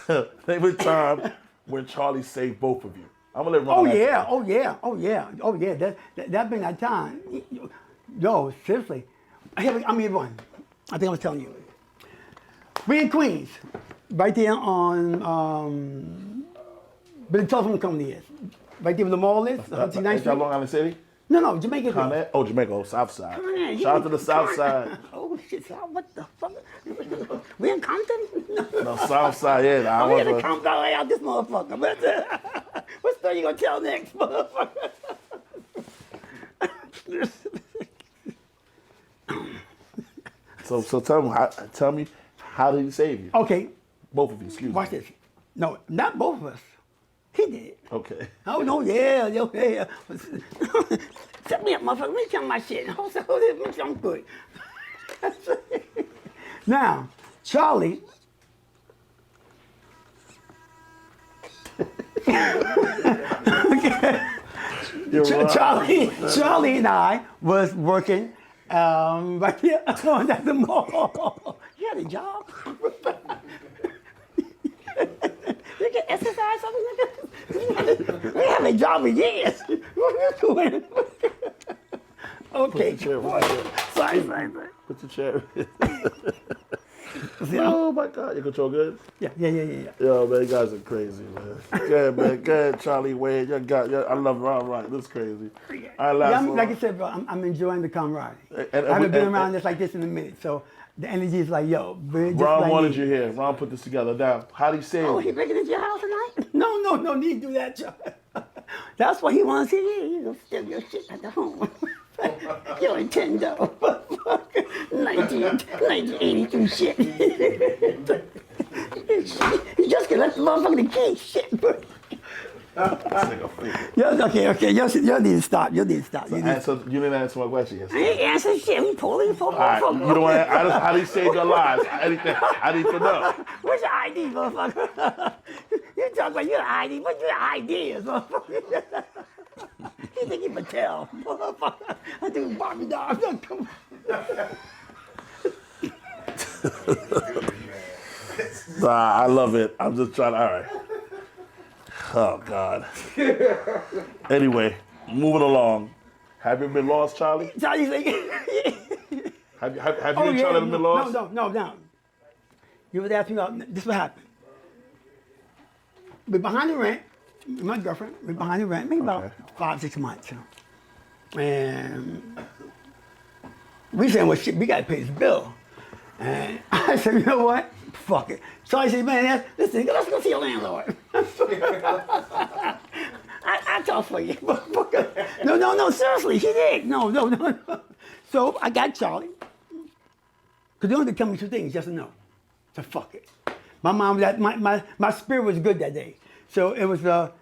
Name a time when Charlie saved both of you. I'm gonna let Ron. Oh yeah, oh yeah, oh yeah, oh yeah. That been that time. Yo, seriously. I mean one. I think I was telling you. We in Queens, right there on where the telephone company is. Right there where the mall is, 109th Is that Long Island City? No, Jamaica. Con Ed? Oh, Jamaica, oh, South Side. On, Shout out to the South Side. Oh shit, what the fuck? We in Compton? No, South Side, yeah. I'm here to Compton out this motherfucker. What story you gonna tell next, motherfucker? So tell me, how did he save you? Okay. Both of you, excuse me. Watch this. No, not both of us. He did. Okay. Oh no, yeah. Set me up, motherfucker. Let me tell my shit. Hold it, I'm good. Now, Charlie. Charlie and I was working right here at the mall. You had a job? You get exercise, something like that? We have a job for years. What are you doing? Okay. Put the chair right Sorry. Put the chair. Oh my God, you control good? Yeah. Yo, man, you guys are crazy, man. Go ahead, Charlie Wade. I love Ron Right. This is crazy. Like I said, bro, I'm enjoying the camaraderie. I haven't been around this like this in a minute, so the energy is like, yo. Ron wanted you here. Ron put this together. Now, how do you say it? Oh, he breaking into your house tonight? No need to do that, Charlie. That's what he wants to hear. You know, steal your shit at the home. Your Nintendo. 1982 shit. You just can let the motherfucker key shit. Okay. You need to stop. You didn't answer my question. Yes. I ain't answering shit. We pulling. You don't want to, how do you save your lives? I need to know. Where's your ID, motherfucker? You talk about your ID. What's your ID, motherfucker? You think you can tell, motherfucker? I do Barbie doll. Come on. I love it. I'm just trying to, all right. Oh, God. Anyway, moving along. Have you been lost, Charlie? Charlie's like... Have you and Charlie been lost? No. You was asking me about, this what happened. We're behind the rent, my girlfriend, we're behind the rent, maybe about 5-6 months. And we said, well, shit, we got to pay this bill. And I said, you know what? Fuck it. Charlie said, man, listen, let's go see your landlord. I talk for you. No, seriously, he did. No. So I got Charlie. Because they only could tell me two things, yes or no. So fuck it. My mom, my spirit was good that day. So it was no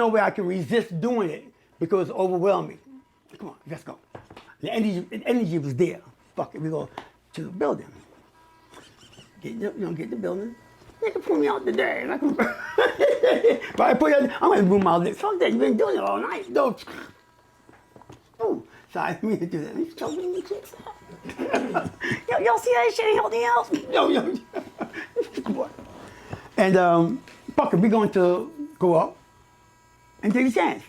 way I could resist doing it because it was overwhelming. Come on, let's go. The energy was there. Fuck it, we go to the building. Get the building. They can pull me out today. But I put it, I'm gonna boom my lips. Fuck that, you've been doing it all night. No. Oh, sorry, I didn't mean to do that. He's choking me, chicks. Y'all see that shit? Anything else? Yo. And fuck it, we're going to go up and take a chance.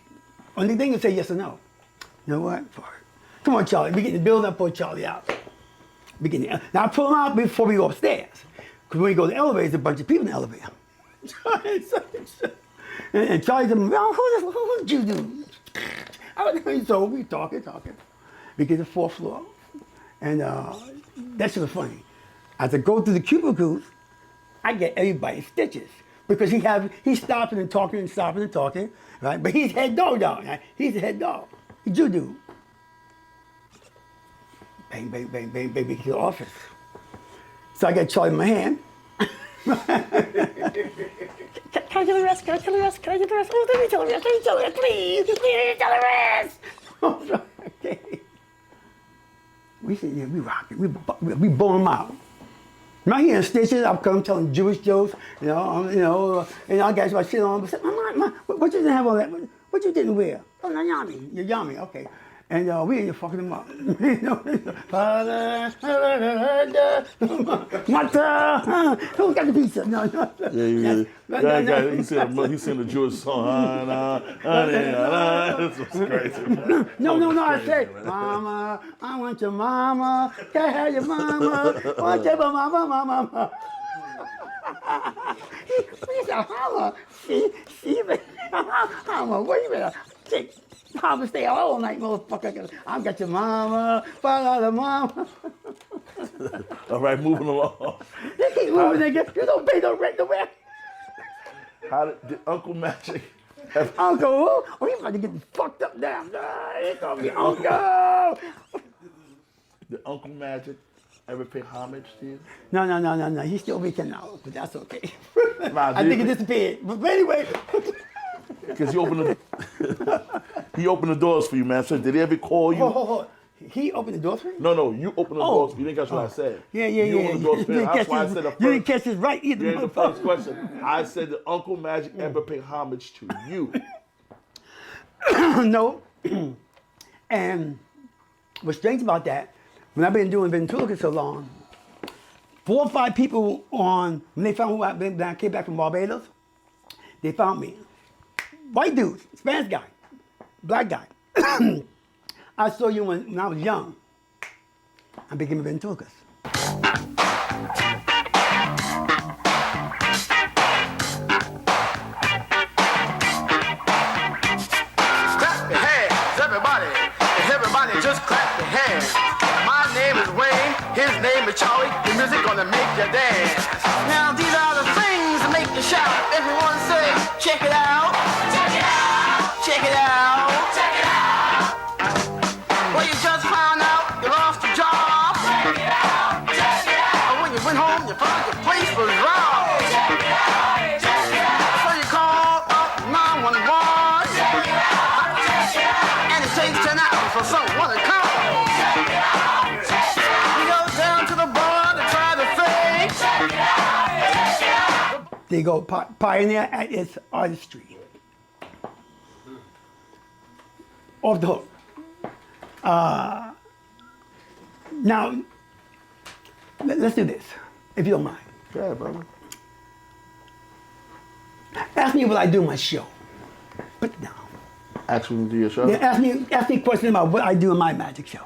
Only thing is say yes or no. You know what? Fuck it. Come on, Charlie. We get the building up, pull Charlie out. Now I pull him out before we go upstairs. Because when you go to the elevator, there's a bunch of people in the elevator. and Charlie said, well, who'd you do? So we talking. We get to the 4th floor. And that shit was funny. As I go through the cubicles, I get everybody stitches. Because he's stopping and talking, right? But he's head dog, right? He's the head dog. He's you do. Bang, to the office. So I got Charlie in my hand. Can I tell the rest? Oh, let me tell the rest, please tell the rest. Okay. We said, yeah, we rock it. We blow them out. Am I hearing stitches? I'm telling Jewish jokes, and I got my shit on. But what you didn't have on that? What you didn't wear? Oh, no, Yami. You're Yami, okay. And we ain't fucking them up. Who got the pizza? No. Yeah. He sing the Jewish song. This was crazy. No. I say, Mama, I want your mama. Can I have your mama? I want your mama. He's a holler. She holler. Wait a minute. Mama stay all night, motherfucker. I got your mama. Follow the mama. All right, moving along. They keep moving, nigga. You don't pay no rent no way. How did Uncle Magic have... Uncle who? Oh, he's about to get fucked up now. It's gonna be Uncle. Did Uncle Magic ever pay homage to you? No. He's still weekend now, but that's okay. Nah, I think it disappeared. But anyway. Because he opened the doors for you, man. So did he ever call you? Hold. He opened the doors for you? No, you opened the doors. You didn't catch what I said. Yeah. You opened the doors for him. That's why I said the first. You didn't catch this right either. You the first question. I said, did Uncle Magic ever pay homage to you? No. And what's strange about that, when I've been doing ventriloquism so long, 4 or 5 people when they found when I came back from Barbados, they found me. White dudes, Spanish guy, black guy. I saw you when I was young. I became a ventriloquist. Clap your hands, everybody. Everybody just clap your hands. My name is Wayne, his name is Charlie. The music gonna make you dance. Now these are the things that make you shout. Everyone say, check it out. Check it out. Check it out. Check it out. Well, you just found out you lost your job. Check it out. Check it out. And when you went home, you found your place was wrong. Check it out. Check it out. So you called up 911. Check it out. Check it out. And it takes 10 hours for someone to come. Check it out. Check it out. You go down to the bar to try to fake. Check it out. Check it out. They go pioneer at its artistry. Off the hook. Now, let's do this, if you don't mind. Yeah, brother. Ask me what I do in my show. Put it down. Actually, do your show? Yeah, ask me a question about what I do in my magic show.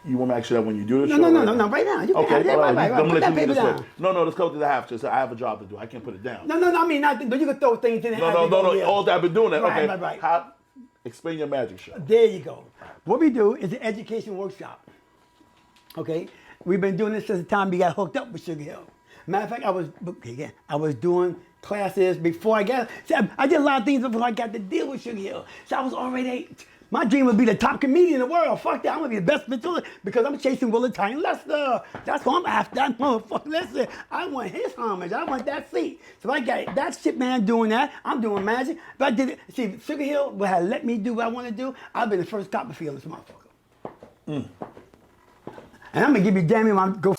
You want me to ask you that when you do the show? No, right now. You can Okay, have it. all right. Right. I'm Put gonna that let you paper do this down. way. No, let's go to the half. Just I have a job to do. I can't put it down. No, I mean, but you can throw things in there. No. All that I've been doing that. Right, Okay. right. Explain your magic show. There you go. What we do is an education workshop. Okay? We've been doing this since the time we got hooked up with Sugar Hill. Matter of fact, I was doing classes before I got. See, I did a lot of things before I got to deal with Sugar Hill. So I was already. My dream would be the top comedian in the world. Fuck that. I'm gonna be the best ventriloquist because I'm chasing Will Tyne Lester. That's who I'm after. That motherfucker Lester. I want his homage. I want that seat. So I got that shit man doing that. I'm doing magic. If I did it, see, Sugar Hill would have let me do what I want to do. I've been the first Copperfield in this motherfucker. And I'm gonna give you damn it, go